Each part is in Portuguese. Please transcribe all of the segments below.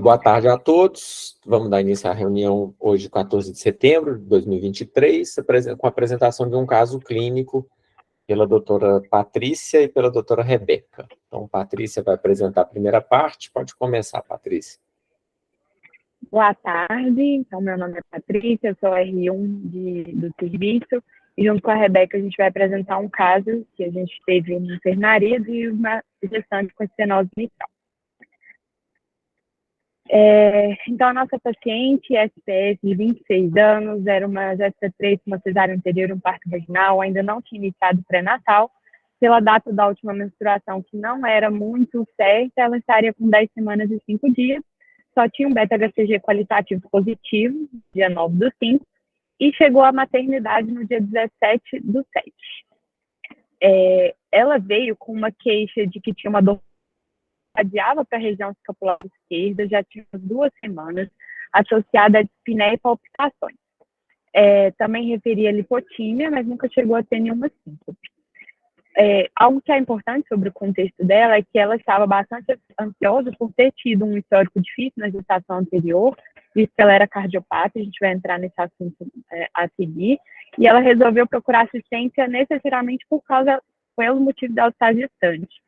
Boa tarde a todos. Vamos dar início à reunião hoje, 14 de setembro de 2023, com a apresentação de um caso clínico pela doutora Patrícia e pela doutora Rebeca. Então, Patrícia vai apresentar a primeira parte. Pode começar, Patrícia. Boa tarde. Então, meu nome é Patrícia, eu sou R1 do serviço. E junto com a Rebeca, a gente vai apresentar um caso que a gente teve na enfermaria de uma gestante com estenose mitral. Então, a nossa paciente, SPS, de 26 anos, era uma gesta-3, uma cesárea anterior, um parto vaginal, ainda não tinha iniciado pré-natal. Pela data da última menstruação, que não era muito certa, ela estaria com 10 semanas e 5 dias, só tinha um beta-HCG qualitativo positivo, dia 9 do 5, e chegou à maternidade no dia 17 do 7. Ela veio com uma queixa de que tinha uma dor radiava para a região escapular esquerda, já tinha 2 semanas, associada a dispneia e palpitações. Também referia lipotímia, mas nunca chegou a ter nenhuma síncope. Algo que é importante sobre o contexto dela é que ela estava bastante ansiosa por ter tido um histórico difícil na gestação anterior, visto que ela era cardiopata, a gente vai entrar nesse assunto a seguir, e ela resolveu procurar assistência necessariamente pelo motivo dela estar gestante.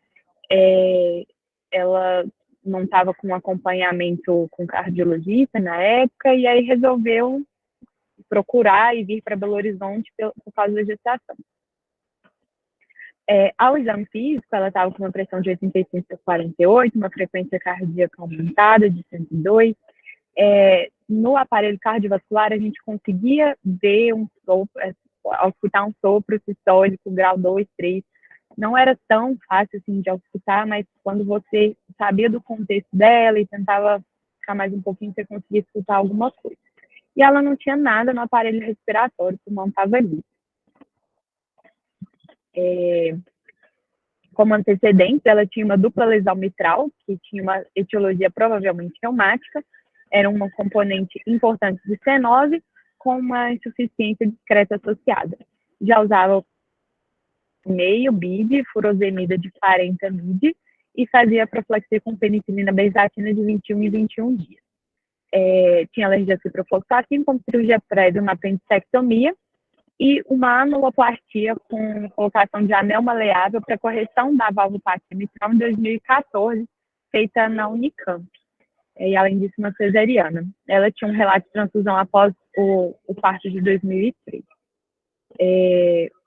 Ela não estava com acompanhamento com cardiologista na época, e aí resolveu procurar e vir para Belo Horizonte por causa da gestação. Ao exame físico, ela estava com uma pressão de 85/48, uma frequência cardíaca aumentada de 102. No aparelho cardiovascular, a gente conseguia ver um sopro, auscultar um sopro sistólico, grau 2, 3. Não era tão fácil assim de auscultar, mas quando você sabia do contexto dela e tentava ficar mais um pouquinho, você conseguia escutar alguma coisa. E ela não tinha nada no aparelho respiratório, o pulmão estava livre. Como antecedentes, ela tinha uma dupla lesão mitral, que tinha uma etiologia provavelmente reumática, era uma componente importante de estenose, com uma insuficiência discreta associada. Já usava meio BID, furosemida de 40 mid, e fazia profilaxia com penicilina benzatina de 21 em 21 dias. Tinha alergia a ciprofloxacin, com cirurgia prévia, uma apendicectomia, e uma anuloplastia com colocação de anel maleável para correção da valvopatia mitral em 2014, feita na Unicamp. E, além disso, uma cesariana. Ela tinha um relato de transfusão após o parto de 2003.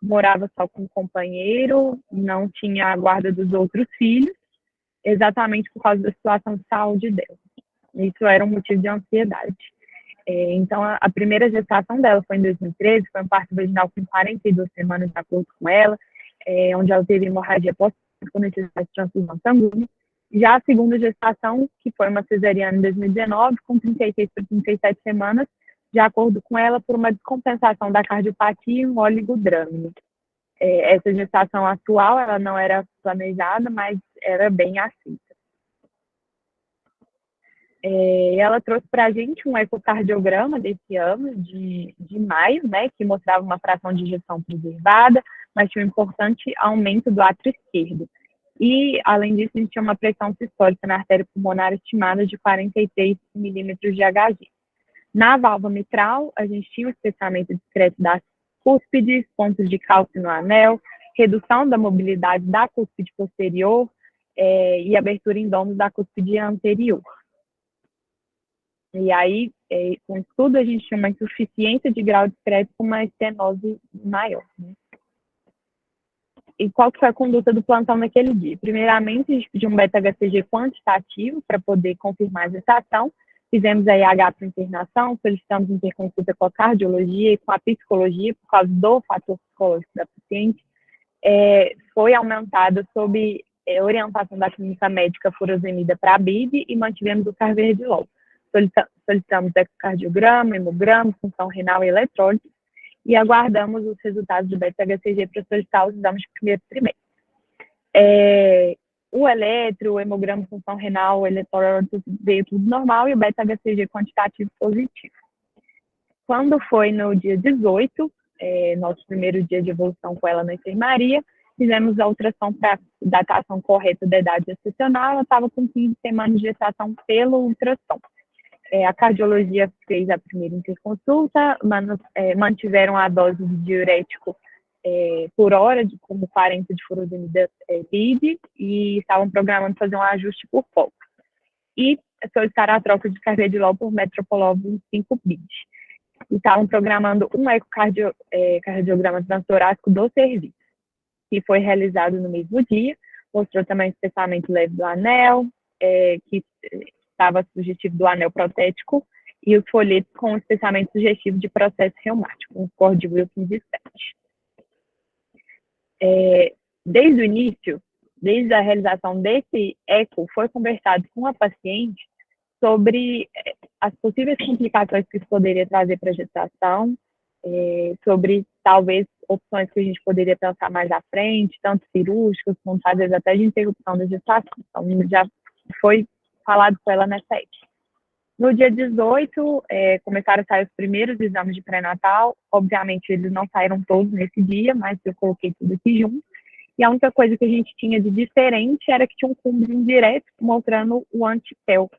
Morava só com um companheiro, não tinha a guarda dos outros filhos, exatamente por causa da situação de saúde dela. Isso era um motivo de ansiedade. Então, a primeira gestação dela foi em 2013, foi um parto vaginal com 42 semanas, de acordo com ela, onde ela teve hemorragia pós-parto com necessidade de transfusão sanguínea. Já a segunda gestação, que foi uma cesariana em 2019, com 36 para 37 semanas, de acordo com ela, por uma descompensação da cardiopatia e um oligodrâmino. Essa gestação atual, ela não era planejada, mas era bem aceita. Ela trouxe para a gente um ecocardiograma desse ano, de maio, né, que mostrava uma fração de ejeção preservada, mas tinha um importante aumento do átrio esquerdo. E, além disso, a gente tinha uma pressão sistólica na artéria pulmonar estimada de 43 milímetros de Hg. Na válvula mitral, a gente tinha um espessamento discreto das cúspides, pontos de cálcio no anel, redução da mobilidade da cúspide posterior e abertura em domos da cúspide anterior. E aí, com isso tudo, a gente tinha uma insuficiência de grau discreto com uma estenose maior, né? E qual que foi a conduta do plantão naquele dia? Primeiramente, a gente pediu um beta-HCG quantitativo para poder confirmar a gestação. Fizemos a IH para internação, solicitamos interconsulta com a cardiologia e com a psicologia, por causa do fator psicológico da paciente. Foi aumentada sob orientação da clínica médica furosemida para a BID e mantivemos o carvedilol. Solicitamos ecocardiograma, hemograma, função renal e eletrólise, e aguardamos os resultados do beta-HCG para solicitar os exames de primeiro trimestre. O eletro, o hemograma, função renal, o eletrólise veio tudo normal e o beta-HCG quantitativo positivo. Quando foi no dia 18, nosso primeiro dia de evolução com ela na enfermaria, fizemos a ultrassom para datação correta da idade gestacional, ela estava com 15 semanas de gestação pelo ultrassom. A cardiologia fez a primeira interconsulta, mantiveram a dose de diurético por hora, como 40 de furosemida BID, e estavam programando fazer um ajuste por foco. E solicitaram a troca de carvedilol por metoprolol 25 BID. E estavam programando um ecocardiograma transtorácico do serviço, que foi realizado no mesmo dia, mostrou também o espessamento leve do anel, que estava sugestivo do anel protético, e os folhetos com o espessamento sugestivo de processo reumático, um score de Wilkins de 7. Desde o início, desde a realização desse eco, foi conversado com a paciente sobre as possíveis complicações que isso poderia trazer para a gestação, sobre talvez opções que a gente poderia pensar mais à frente, tanto cirúrgicas, quanto às vezes até de interrupção da gestação. Então, já foi falado com ela nessa época. No dia 18, começaram a sair os primeiros exames de pré-natal. Obviamente, eles não saíram todos nesse dia, mas eu coloquei tudo aqui junto. E a única coisa que a gente tinha de diferente era que tinha um cúmulo indireto mostrando o antipel.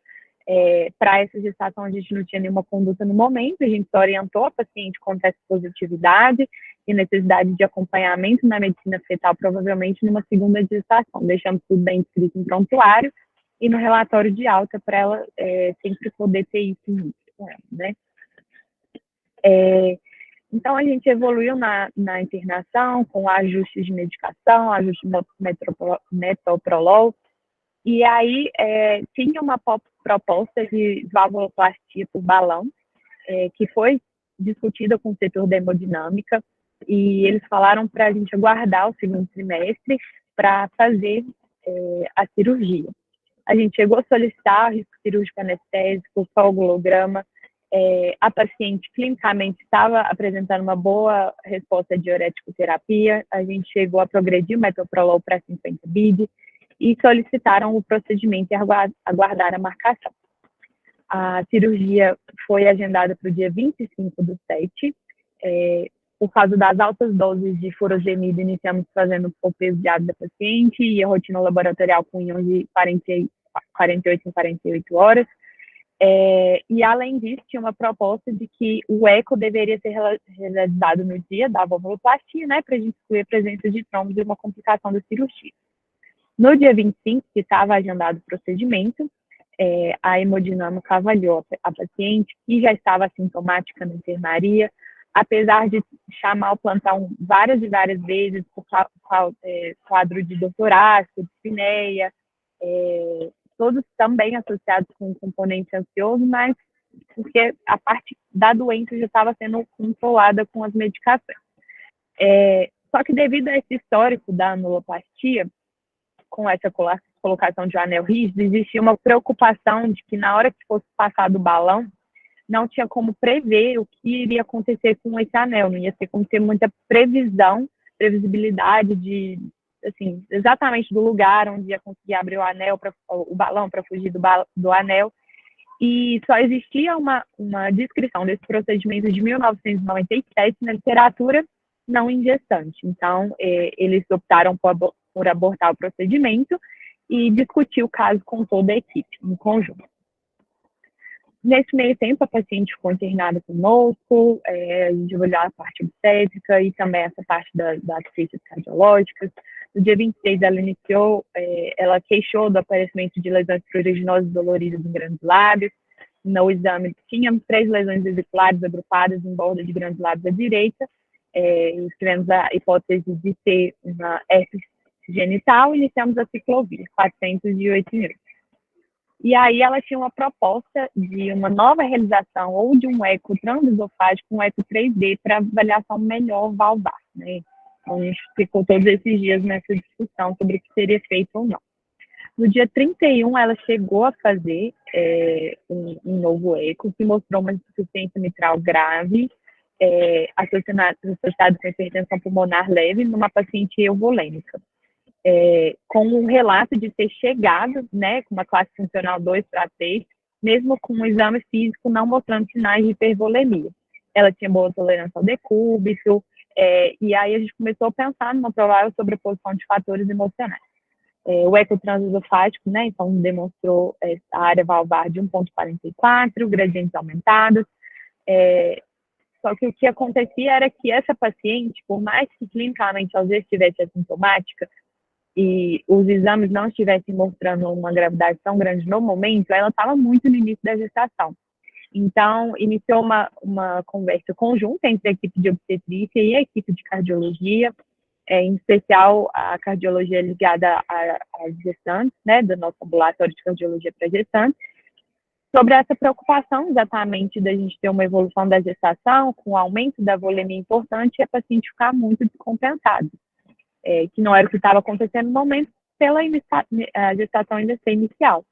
Para essa gestação, a gente não tinha nenhuma conduta no momento, a gente só orientou a paciente com teste de positividade e necessidade de acompanhamento na medicina fetal, provavelmente numa segunda gestação. Deixamos tudo bem escrito em prontuário e no relatório de alta para ela sempre poder ter isso em ela, né? Então, a gente evoluiu na internação com ajustes de medicação, ajuste de metoprolol, e aí tinha uma proposta de valvuloplastia por balão, que foi discutida com o setor da hemodinâmica, e eles falaram para a gente aguardar o segundo trimestre para fazer a cirurgia. A gente chegou a solicitar risco cirúrgico anestésico, coagulograma. A paciente clinicamente estava apresentando uma boa resposta à diurético-terapia. A gente chegou a progredir o metoprolol para 50 BID e solicitaram o procedimento e aguardar a marcação. A cirurgia foi agendada para o dia 25/7. Por causa das altas doses de furosemida, iniciamos fazendo o peso diário da paciente e a rotina laboratorial com íons de 48 em 48 horas. E, além disso, tinha uma proposta de que o eco deveria ser realizado no dia da valvuloplastia, né, para a gente excluir a presença de trombos e uma complicação da cirurgia. No dia 25, que estava agendado o procedimento, a hemodinâmica avaliou a paciente, que já estava assintomática na enfermaria, apesar de chamar o plantão várias e várias vezes por quadro de dor torácica, dispneia, todos também associados com um componente ansioso, mas porque a parte da doença já estava sendo controlada com as medicações. Só que devido a esse histórico da anuloplastia, com essa colocação de um anel rígido, existia uma preocupação de que na hora que fosse passado o balão, não tinha como prever o que iria acontecer com esse anel, não ia ter como ter muita previsibilidade de, assim, exatamente do lugar onde ia conseguir abrir o balão para fugir do anel. E só existia uma descrição desse procedimento de 1997 na literatura não em gestante. Então, eles optaram por abortar o procedimento e discutir o caso com toda a equipe, em conjunto. Nesse meio tempo, a paciente ficou internada conosco, a gente olhou a parte obstétrica e também essa parte das ciências cardiológicas. No dia 26, ela queixou do aparecimento de lesões pruriginosas doloridas em grandes lábios. No exame, tínhamos 3 lesões vesiculares agrupadas em borda de grandes lábios à direita. Tivemos a hipótese de ser uma herpes genital e iniciamos a ciclovir, 408 minutos. E aí ela tinha uma proposta de uma nova realização ou de um eco transesofágico, um eco 3D para avaliação melhor valvar, né? Então, a gente ficou todos esses dias nessa discussão sobre o que seria feito ou não. No dia 31, ela chegou a fazer um novo eco que mostrou uma insuficiência mitral grave, associada com hipertensão pulmonar leve numa paciente euvolêmica. Com um relato de ter chegado, né, com uma classe funcional 2 para 3, mesmo com um exame físico não mostrando sinais de hipervolemia. Ela tinha boa tolerância ao decúbito, E aí a gente começou a pensar numa provável sobreposição de fatores emocionais. O ecotransesofágico, né, então demonstrou a área valvar de 1,44, gradientes aumentados. Só que o que acontecia era que essa paciente, por mais que clinicamente às vezes estivesse assintomática e os exames não estivessem mostrando uma gravidade tão grande no momento, ela estava muito no início da gestação. Então, iniciou uma conversa conjunta entre a equipe de obstetrícia e a equipe de cardiologia, em especial a cardiologia ligada às gestantes, né, do nosso ambulatório de cardiologia para gestantes, sobre essa preocupação exatamente da gente ter uma evolução da gestação, com o aumento da volemia importante e a paciente ficar muito descompensada, que não era o que estava acontecendo no momento pela a gestação ainda ser inicial.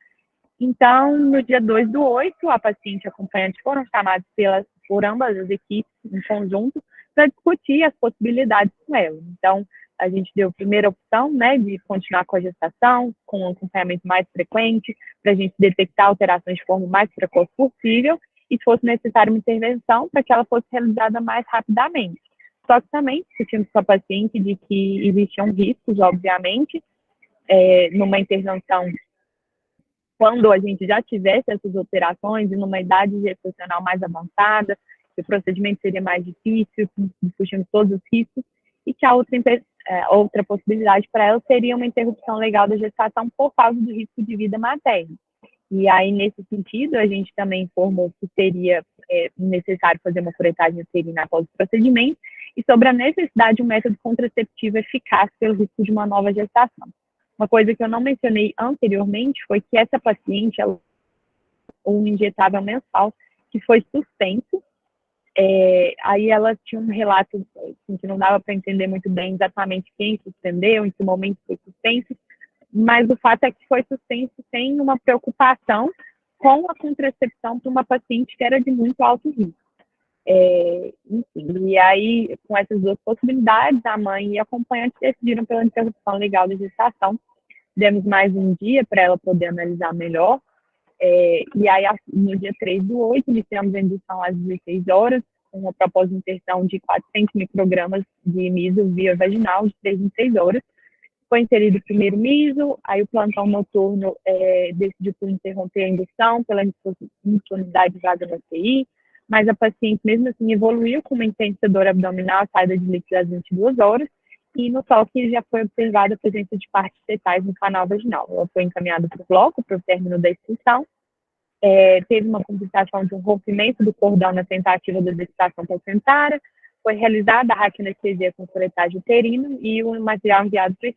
Então, no dia 2/8, a paciente e a acompanhante foram chamados por ambas as equipes em conjunto para discutir as possibilidades com ela. Então, a gente deu a primeira opção, né, de continuar com a gestação, com um acompanhamento mais frequente, para a gente detectar alterações de forma mais precoce possível, e se fosse necessária uma intervenção, para que ela fosse realizada mais rapidamente. Só que também discutimos com a paciente de que existiam riscos, obviamente, numa intervenção quando a gente já tivesse essas alterações e numa idade gestacional mais avançada, que o procedimento seria mais difícil, discutindo todos os riscos, e que a outra possibilidade para ela seria uma interrupção legal da gestação por causa do risco de vida materna. E aí, nesse sentido, a gente também informou que seria necessário fazer uma curetagem uterina após o procedimento e sobre a necessidade de um método contraceptivo eficaz pelo risco de uma nova gestação. Uma coisa que eu não mencionei anteriormente foi que essa paciente, um injetável mensal, que foi suspenso. Aí ela tinha um relato assim, que não dava para entender muito bem exatamente quem suspendeu, em que momento foi suspenso, mas o fato é que foi suspenso sem uma preocupação com a contracepção para uma paciente que era de muito alto risco. Enfim, e aí, com essas duas possibilidades, a mãe e a acompanhante decidiram pela interrupção legal da gestação. Demos mais um dia para ela poder analisar melhor. E aí, no dia 3/8, iniciamos a indução às 16 horas, com uma proposta de inserção de 400 microgramas de miso via vaginal, de 3 em 6 horas. Foi inserido o primeiro miso, aí o plantão noturno decidiu por interromper a indução pela disponibilidade de vaga na UTI, mas a paciente, mesmo assim, evoluiu com uma intensa dor abdominal, saída de líquido às 22 horas, e no toque já foi observada a presença de partes fetais no canal vaginal. Ela foi encaminhada para o bloco, para o término da expulsão. Teve uma complicação de um rompimento do cordão na tentativa da destação placentária, foi realizada a raquianestesia com curetagem uterina e o material enviado para a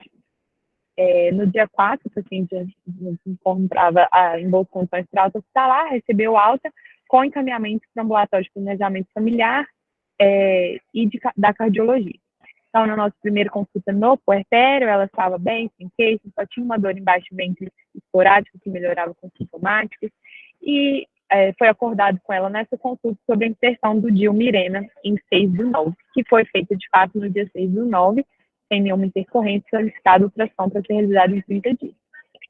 No dia 4, o paciente se encontrava em boas condições para alta hospitalar, recebeu alta com encaminhamento para o ambulatório de planejamento familiar e da cardiologia. Então, na nossa primeira consulta no puerpério, ela estava bem, sem queixo, só tinha uma dor embaixo do ventre esporádica que melhorava com sintomáticos, e foi acordado com ela nessa consulta sobre a inserção do DIU Mirena em 6/9, que foi feita de fato no dia 6/9, sem nenhuma intercorrência, solicitada ultrassom para ser realizada em 30 dias.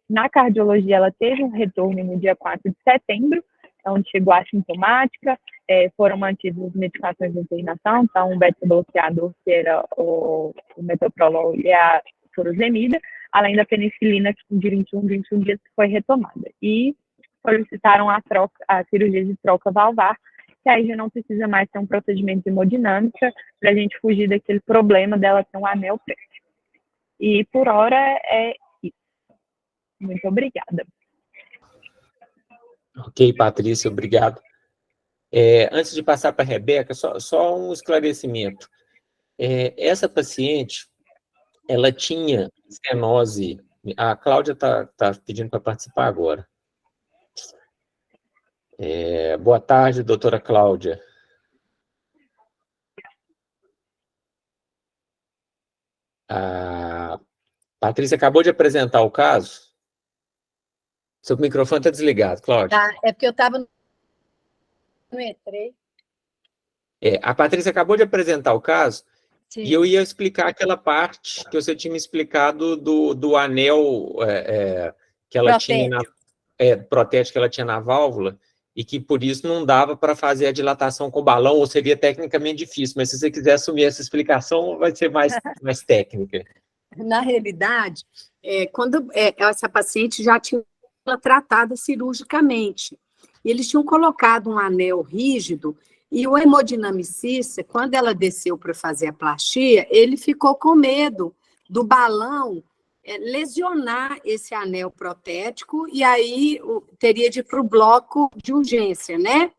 Na cardiologia, ela teve um retorno no dia 4 de setembro, onde chegou assintomática, foram mantidas as medicações de internação, então o beta-bloqueador, que era o metoprolol e a furosemida, além da penicilina, que de 21 dias foi retomada. E solicitaram a cirurgia de troca valvar, que aí já não precisa mais ter um procedimento de hemodinâmica, para a gente fugir daquele problema dela ter um anel preto. E por hora é isso. Muito obrigada. Ok, Patrícia, obrigado. Antes de passar para a Rebeca, só um esclarecimento. Essa paciente, ela tinha estenose. A Cláudia está pedindo para participar agora. Boa tarde, doutora Cláudia. A Patrícia acabou de apresentar o caso. Seu microfone está desligado, Cláudia. Tá, é porque eu estava... Não entrei. A Patrícia acabou de apresentar o caso. Sim. E eu ia explicar aquela parte que você tinha me explicado do anel que ela tinha protético que ela tinha na válvula, e que por isso não dava para fazer a dilatação com balão, ou seria tecnicamente difícil, mas se você quiser assumir essa explicação, vai ser mais técnica. Na realidade, quando essa paciente já tinha ela tratada cirurgicamente, eles tinham colocado um anel rígido, e o hemodinamicista, quando ela desceu para fazer a plastia, ele ficou com medo do balão lesionar esse anel protético, e aí teria de ir para o bloco de urgência, né?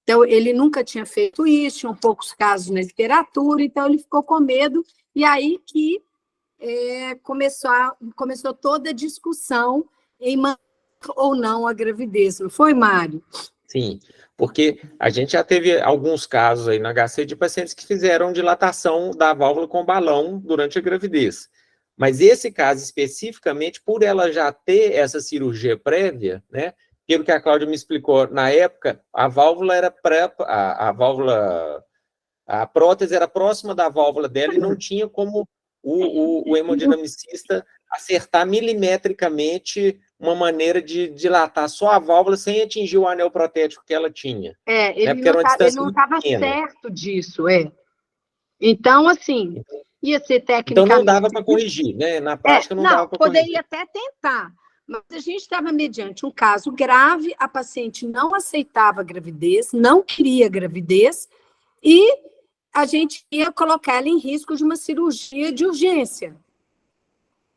Então, ele nunca tinha feito isso, tinham poucos casos na literatura, então ele ficou com medo, e aí que começou toda a discussão em manter ou não a gravidez, não foi, Mário? Sim, porque a gente já teve alguns casos aí na HC de pacientes que fizeram dilatação da válvula com balão durante a gravidez. Mas esse caso especificamente, por ela já ter essa cirurgia prévia, né? Pelo que a Cláudia me explicou, na época, a válvula era a prótese era próxima da válvula dela e não tinha como o hemodinamicista acertar milimetricamente uma maneira de dilatar só a válvula sem atingir o anel protético que ela tinha. Ele não estava certo disso, Então, assim, ia ser tecnicamente... Então não dava para corrigir, né? Na prática não dava para corrigir. Poderia até tentar, mas a gente estava mediante um caso grave, a paciente não aceitava a gravidez, não queria gravidez, e a gente ia colocar ela em risco de uma cirurgia de urgência,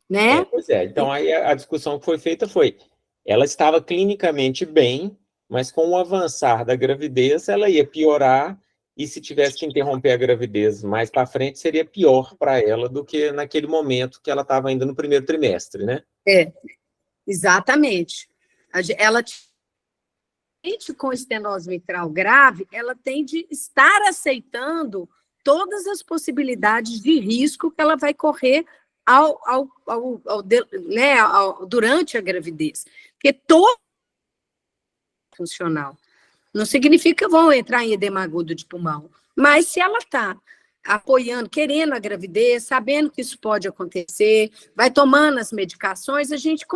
né? Pois é, então aí a discussão que foi feita foi, ela estava clinicamente bem, mas com o avançar da gravidez, ela ia piorar, e se tivesse que interromper a gravidez mais para frente, seria pior para ela do que naquele momento que ela estava ainda no primeiro trimestre, né? Exatamente. Ela com estenose mitral grave, ela tem de estar aceitando todas as possibilidades de risco que ela vai correr durante a gravidez. Porque todo funcional não significa que vão entrar em edema agudo de pulmão, mas se ela está apoiando, querendo a gravidez, sabendo que isso pode acontecer, vai tomando as medicações, a gente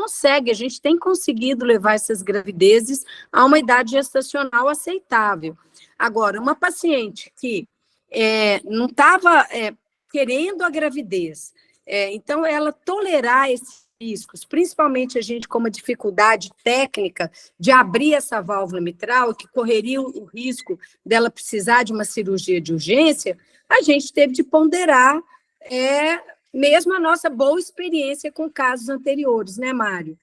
tem conseguido levar essas gravidezes a uma idade gestacional aceitável. Agora, uma paciente que não estava querendo a gravidez, então ela tolerar esses riscos, principalmente a gente com uma dificuldade técnica de abrir essa válvula mitral, que correria o risco dela precisar de uma cirurgia de urgência, a gente teve de ponderar mesmo a nossa boa experiência com casos anteriores, né, Mário?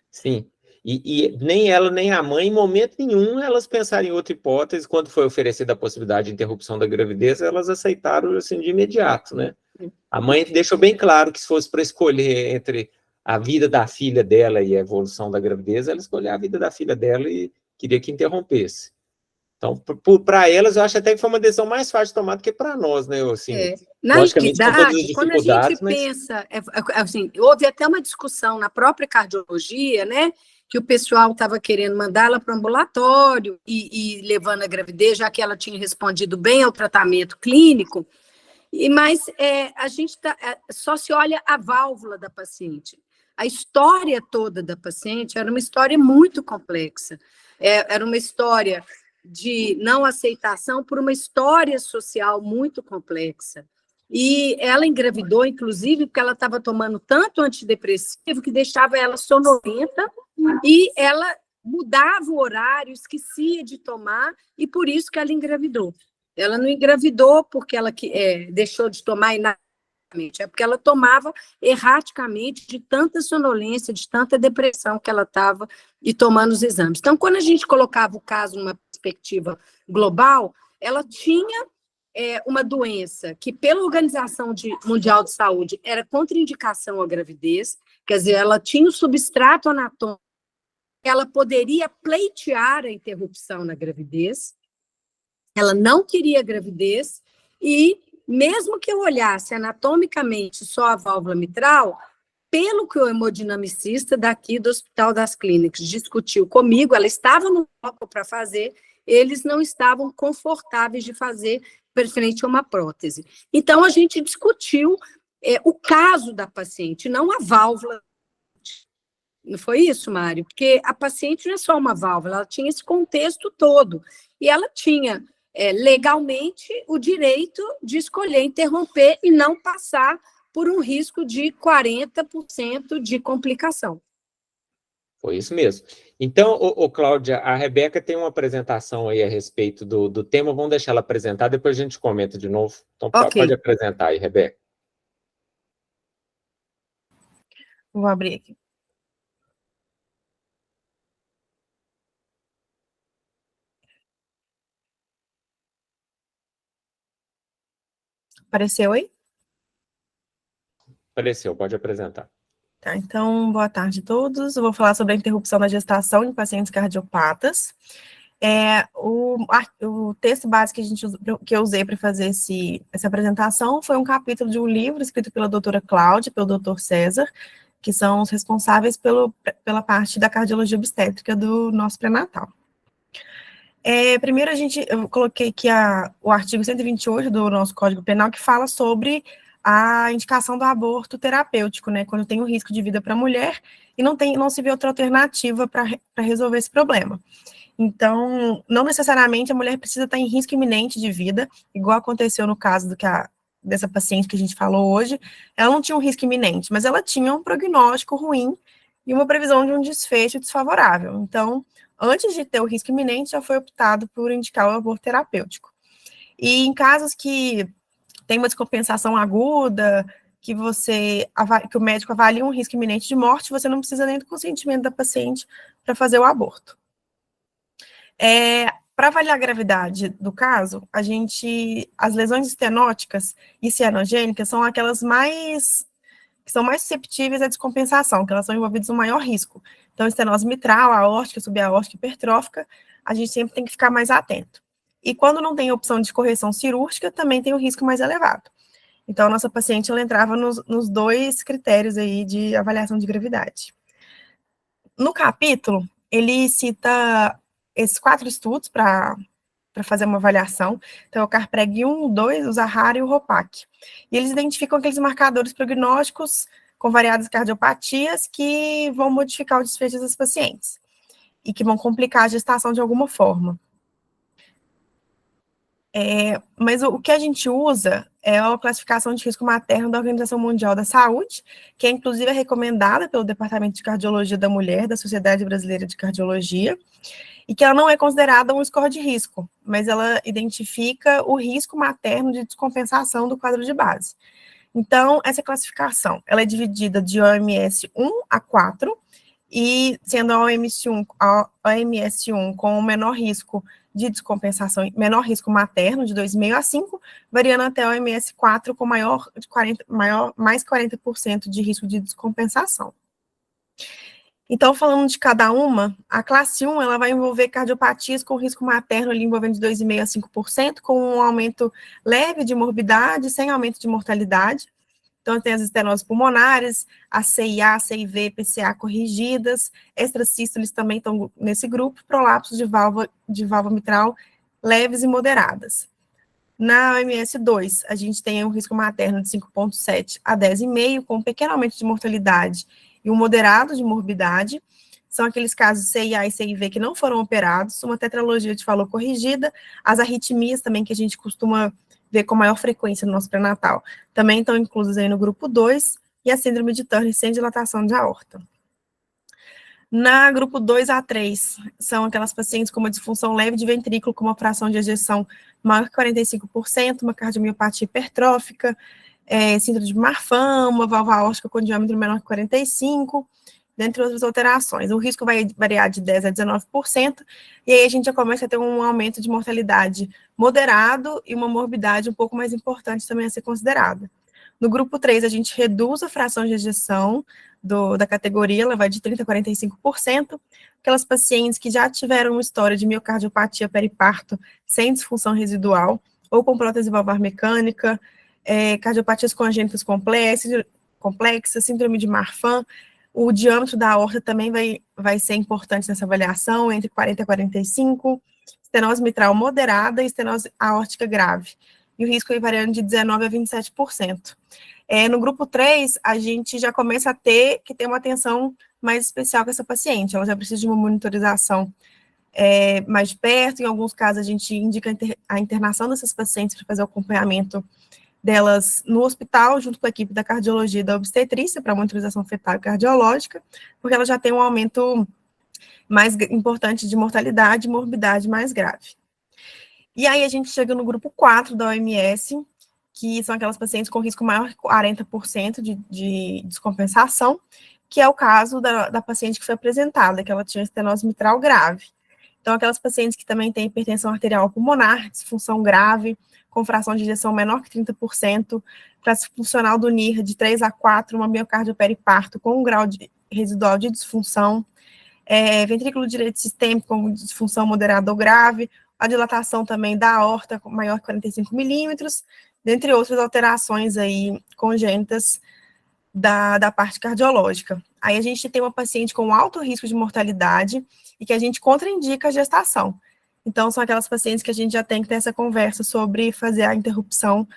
Sim, e nem ela nem a mãe, em momento nenhum, elas pensaram em outra hipótese. Quando foi oferecida a possibilidade de interrupção da gravidez, elas aceitaram assim de imediato, né? A mãe deixou bem claro que se fosse para escolher entre a vida da filha dela e a evolução da gravidez, ela escolheu a vida da filha dela e queria que interrompesse. Então, para elas, eu acho até que foi uma decisão mais fácil de tomar do que para nós, né? Assim, na equidade, quando a gente pensa, assim, houve até uma discussão na própria cardiologia, né? Que o pessoal estava querendo mandá-la para o ambulatório e levando a gravidez, já que ela tinha respondido bem ao tratamento clínico. Mas a gente só se olha a válvula da paciente. A história toda da paciente era uma história muito complexa. Era uma história de não aceitação por uma história social muito complexa. E ela engravidou, inclusive, porque ela estava tomando tanto antidepressivo que deixava ela sonolenta e ela mudava o horário, esquecia de tomar, e por isso que ela engravidou. Ela não engravidou porque ela deixou de tomar inadequadamente, é porque ela tomava erraticamente de tanta sonolência, de tanta depressão que ela estava e tomando os exames. Então, quando a gente colocava o caso numa perspectiva global, ela tinha uma doença que, pela Organização Mundial de Saúde, era contraindicação à gravidez, quer dizer, ela tinha o substrato anatômico, ela poderia pleitear a interrupção na gravidez, ela não queria gravidez, e mesmo que eu olhasse anatomicamente só a válvula mitral, pelo que o hemodinamicista daqui do Hospital das Clínicas discutiu comigo, ela estava no bloco para fazer, eles não estavam confortáveis de fazer referente a uma prótese. Então, a gente discutiu o caso da paciente, não a válvula. Não foi isso, Mário? Porque a paciente não é só uma válvula, ela tinha esse contexto todo. E ela tinha, legalmente, o direito de escolher interromper e não passar por um risco de 40% de complicação. Foi isso mesmo. Então, Cláudia, a Rebeca tem uma apresentação aí a respeito do tema, vamos deixar ela apresentar, depois a gente comenta de novo. Então, Okay. Pode apresentar aí, Rebeca. Vou abrir aqui. Apareceu aí? Apareceu, pode apresentar. Tá, então, boa tarde a todos. Eu vou falar sobre a interrupção da gestação em pacientes cardiopatas. O texto básico que eu usei para fazer essa apresentação foi um capítulo de um livro escrito pela doutora Cláudia e pelo doutor César, que são os responsáveis pela parte da cardiologia obstétrica do nosso pré-natal. Primeiro, eu coloquei aqui o artigo 128 do nosso Código Penal, que fala sobre a indicação do aborto terapêutico, né, quando tem um risco de vida para a mulher e não se vê outra alternativa para resolver esse problema. Então, não necessariamente a mulher precisa estar em risco iminente de vida, igual aconteceu no caso dessa paciente que a gente falou hoje. Ela não tinha um risco iminente, mas ela tinha um prognóstico ruim e uma previsão de um desfecho desfavorável. Então, antes de ter o risco iminente, já foi optado por indicar o aborto terapêutico. E em casos que tem uma descompensação aguda, que o médico avalia um risco iminente de morte, você não precisa nem do consentimento da paciente para fazer o aborto. Para avaliar a gravidade do caso, as lesões estenóticas e cianogênicas são aquelas que são mais susceptíveis à descompensação, que elas são envolvidas no maior risco. Então, estenose mitral, aórtica, subaórtica, hipertrófica, a gente sempre tem que ficar mais atento. E quando não tem opção de correção cirúrgica, também tem um risco mais elevado. Então, a nossa paciente, ela entrava nos 2 critérios aí de avaliação de gravidade. No capítulo, ele cita esses 4 estudos para fazer uma avaliação. Então, o CARPREG 1, 2, o ZAHAR e o ROPAC. E eles identificam aqueles marcadores prognósticos com variadas cardiopatias que vão modificar o desfecho das pacientes e que vão complicar a gestação de alguma forma. Mas o que a gente usa é a classificação de risco materno da Organização Mundial da Saúde, que é inclusive recomendada pelo Departamento de Cardiologia da Mulher, da Sociedade Brasileira de Cardiologia, e que ela não é considerada um score de risco, mas ela identifica o risco materno de descompensação do quadro de base. Então, essa classificação, ela é dividida de OMS 1 a 4, e sendo a OMS 1 com o menor risco de descompensação, menor risco materno, de 2,5 a 5, variando até a OMS 4 com mais 40% de risco de descompensação. Então, falando de cada uma, a classe 1, ela vai envolver cardiopatias com risco materno ali envolvendo de 2,5% a 5%, com um aumento leve de morbidade, sem aumento de mortalidade. Então, tem as estenoses pulmonares, a CIA, CIV, PCA corrigidas, extrasístoles também estão nesse grupo, prolapsos de válvula mitral leves e moderadas. Na OMS 2, a gente tem um risco materno de 5,7 a 10,5, com um pequeno aumento de mortalidade e um moderado de morbidade. São aqueles casos CIA e CIV que não foram operados, uma tetralogia de Fallot corrigida, as arritmias também que a gente costuma ver com maior frequência no nosso pré-natal, também estão inclusas aí no grupo 2, e a síndrome de Turner sem dilatação de aorta. Na grupo 2 a 3, são aquelas pacientes com uma disfunção leve de ventrículo, com uma fração de ejeção maior que 45%, uma cardiomiopatia hipertrófica, síndrome de Marfan, uma válvula aórtica com diâmetro menor que 45%, dentre outras alterações. O risco vai variar de 10% a 19%, e aí a gente já começa a ter um aumento de mortalidade moderado e uma morbidade um pouco mais importante também a ser considerada. No grupo 3, a gente reduz a fração de ejeção da categoria, ela vai de 30% a 45%, aquelas pacientes que já tiveram uma história de miocardiopatia periparto sem disfunção residual, ou com prótese valvar mecânica, cardiopatias congênitas complexas, síndrome de Marfan. O diâmetro da aorta também vai ser importante nessa avaliação, entre 40 e 45, estenose mitral moderada e estenose aórtica grave. e o risco aí variando de 19% a 27%. No grupo 3, a gente já começa a ter que ter uma atenção mais especial com essa paciente, ela já precisa de uma monitorização mais de perto, em alguns casos a gente indica a internação dessas pacientes para fazer o acompanhamento delas no hospital, junto com a equipe da cardiologia e da obstetrícia, para monitorização fetal e cardiológica, porque ela já tem um aumento mais importante de mortalidade e morbidade mais grave. E aí a gente chega no grupo 4 da OMS, que são aquelas pacientes com risco maior que 40% de descompensação, que é o caso da paciente que foi apresentada, que ela tinha estenose mitral grave. Então, aquelas pacientes que também têm hipertensão arterial pulmonar, disfunção grave, com fração de ejeção menor que 30%, classe funcional do NIR de 3 a 4, uma miocárdio periparto com um grau residual de disfunção, ventrículo direito sistêmico com disfunção moderada ou grave, a dilatação também da aorta maior que 45 milímetros, dentre outras alterações aí congênitas da parte cardiológica. Aí a gente tem uma paciente com alto risco de mortalidade e que a gente contraindica a gestação. Então, são aquelas pacientes que a gente já tem que ter essa conversa sobre fazer a interrupção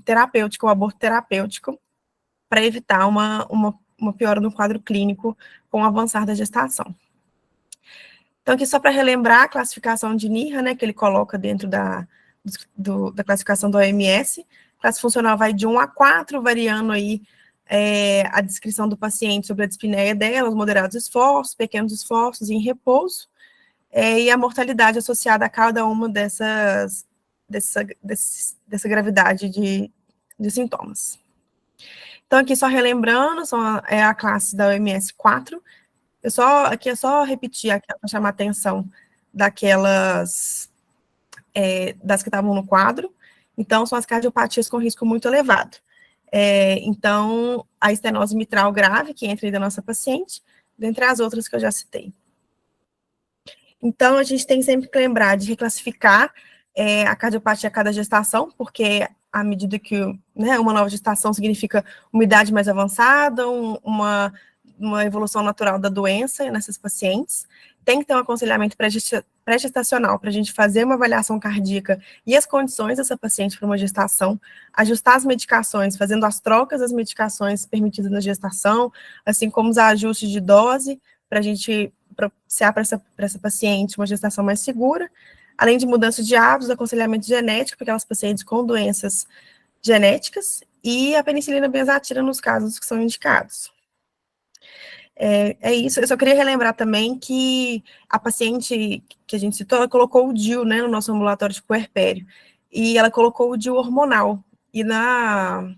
terapêutica, o aborto terapêutico, para evitar uma piora no quadro clínico com o avançar da gestação. Então, aqui só para relembrar a classificação de NIRA, né, que ele coloca dentro da classificação do OMS, a classe funcional vai de 1 a 4, variando aí a descrição do paciente sobre a dispneia dela, os moderados esforços, pequenos esforços em repouso, e a mortalidade associada a cada uma dessa gravidade de sintomas. Então, aqui só relembrando, é a classe da OMS 4. Aqui é só repetir para chamar a atenção das que estavam no quadro. Então, são as cardiopatias com risco muito elevado. Então, a estenose mitral grave, que entra aí da nossa paciente, dentre as outras que eu já citei. Então, a gente tem sempre que lembrar de reclassificar a cardiopatia a cada gestação, porque à medida que uma nova gestação significa uma idade mais avançada, uma evolução natural da doença nessas pacientes, tem que ter um aconselhamento pré-gestacional para a gente fazer uma avaliação cardíaca e as condições dessa paciente para uma gestação, ajustar as medicações, fazendo as trocas das medicações permitidas na gestação, assim como os ajustes de dose, para a gente propiciar para essa paciente uma gestação mais segura, além de mudança de hábitos, aconselhamento genético para aquelas pacientes com doenças genéticas e a penicilina benzatina nos casos que são indicados. Isso. Eu só queria relembrar também que a paciente que a gente citou, ela colocou o DIU, no nosso ambulatório de puerpério, e ela colocou o DIU hormonal, e no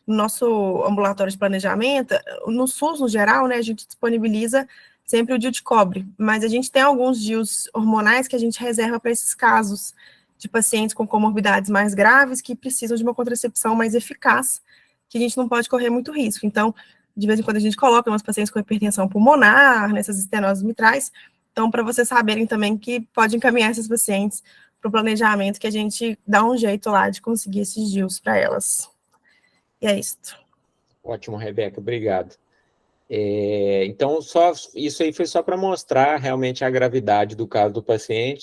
nosso ambulatório de planejamento, no SUS, no geral, a gente disponibiliza sempre o DIU de cobre, mas a gente tem alguns DIUs hormonais que a gente reserva para esses casos de pacientes com comorbidades mais graves que precisam de uma contracepção mais eficaz, que a gente não pode correr muito risco. Então, de vez em quando a gente coloca umas pacientes com hipertensão pulmonar, nessas estenoses mitrais, então, para vocês saberem também que pode encaminhar essas pacientes para o planejamento, que a gente dá um jeito lá de conseguir esses DIUs para elas. E é isso. Ótimo, Rebeca, obrigado. Então, isso aí foi só para mostrar realmente a gravidade do caso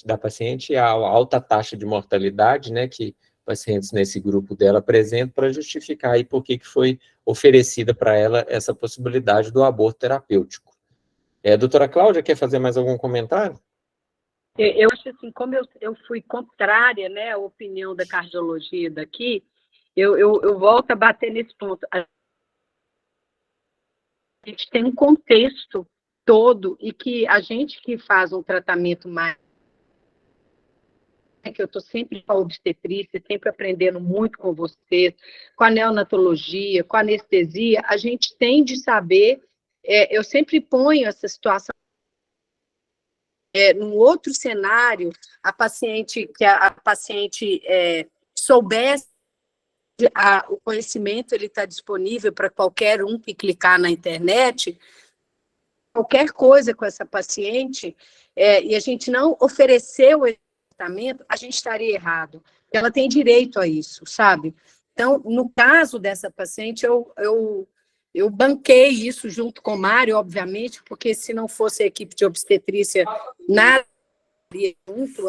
da paciente e a alta taxa de mortalidade, que pacientes nesse grupo dela apresentam, para justificar aí por que foi oferecida para ela essa possibilidade do aborto terapêutico. Doutora Cláudia, quer fazer mais algum comentário? Eu acho assim, como eu fui contrária, à opinião da cardiologia daqui, eu volto a bater nesse ponto. A gente tem um contexto todo e que a gente que faz um tratamento mais, que eu estou sempre com a obstetrícia, sempre aprendendo muito com vocês, com a neonatologia, com a anestesia, a gente tem de saber, eu sempre ponho essa situação num outro cenário, que a paciente soubesse o conhecimento, ele está disponível para qualquer um que clicar na internet, qualquer coisa com essa paciente, e a gente não ofereceu esse tratamento, a gente estaria errado. Ela tem direito a isso, sabe? Então, no caso dessa paciente, eu banquei isso junto com o Mário, obviamente, porque se não fosse a equipe de obstetrícia, nada iria junto,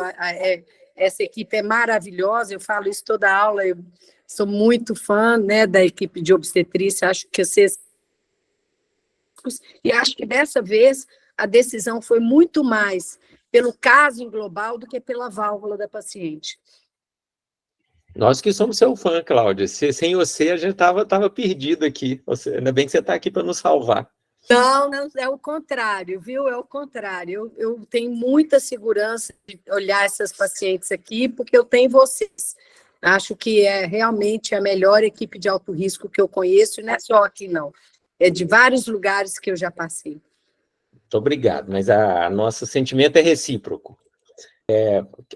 essa equipe é maravilhosa, eu falo isso toda aula, eu sou muito fã, né, da equipe de obstetrícia, acho que vocês... E acho que dessa vez a decisão foi muito mais pelo caso em global do que pela válvula da paciente. Nós que somos seu fã, Cláudia. Sem você, a gente tava perdido aqui. Ainda bem que você está aqui para nos salvar. Não, é o contrário, viu? É o contrário. Eu tenho muita segurança de olhar essas pacientes aqui, porque eu tenho vocês. Acho que é realmente a melhor equipe de alto risco que eu conheço, e não é só aqui, não. É de vários lugares que eu já passei. Muito obrigado, mas a nosso sentimento é recíproco.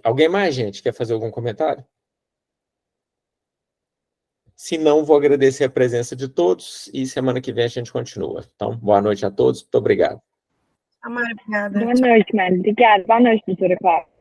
Alguém mais, gente, quer fazer algum comentário? Se não, vou agradecer a presença de todos e semana que vem a gente continua. Então, boa noite a todos, muito obrigado. Obrigada. Boa noite, Mari. Obrigada. Boa noite, doutora Cláudia.